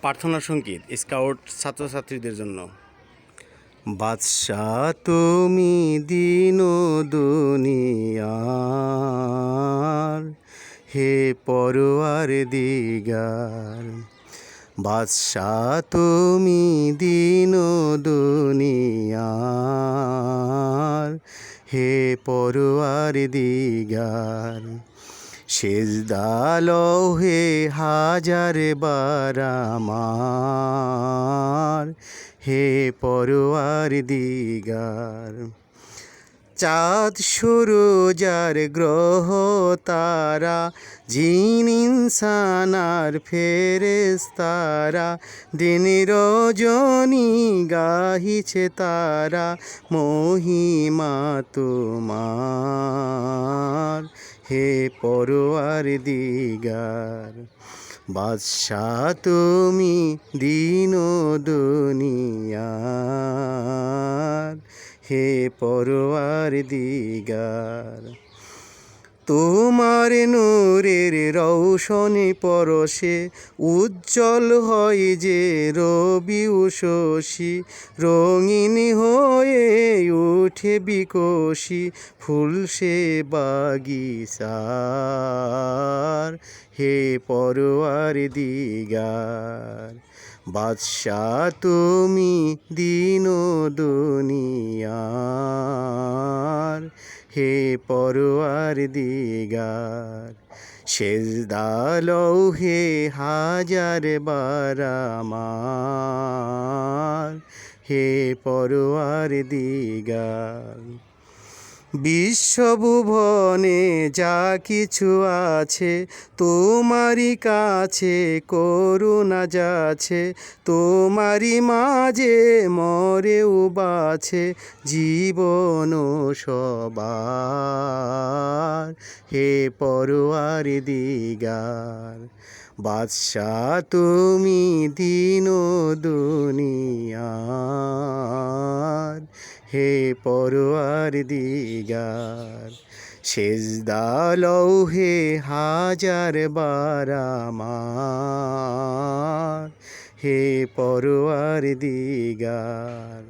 প্রার্থনা সঙ্গীত স্কাউট ছাত্রছাত্রীদের জন্য। বাদশা তুমি দিন দুনিয়ার, হে পরওয়ার দিগার। বাদশা তুমি দিন দুনিয়ার, হে পরওয়ার দিগার। সেজদা লহে হাজার বার আমার, হে পরওয়ার দিগার। চাঁদ সূরজ আর গ্রহ তারা, জিন ইনসান আর ফেরেশতারা, দিন রজনী গাহিছে তারা মহিমা তোমার, হে পরওয়ার দিগার। বাদশা তুমি দিন দুনিয়ার, হে পরওয়ার দিগার। তোমার নূরের রৌশনী পরশে উজ্জ্বল হয় যে রবি ও শশী, রঙিন হয়ে উঠে বিকশী ফুল সে বাগিচার, হে পরওয়ার দিগার। বাদশা তুমি দিন দুনিয়ার, হে পরওয়ার দিগার। সেজদা লহে হাজার বার আমার, হে পরওয়ার দিগার। বিশ্বভুবনে যা কিছু আছে তোমারই কাছে করুণা যাচ্ছে, তোমারই মাঝে মরেও বাছে জীবন সবার, হে পরওয়ার দিগার। বাদশা তুমি দিন দুনিয়ার, হে পরওয়ার দিগার। সেজদা লহে হাজার বার আমার, হে পরওয়ার দিগার।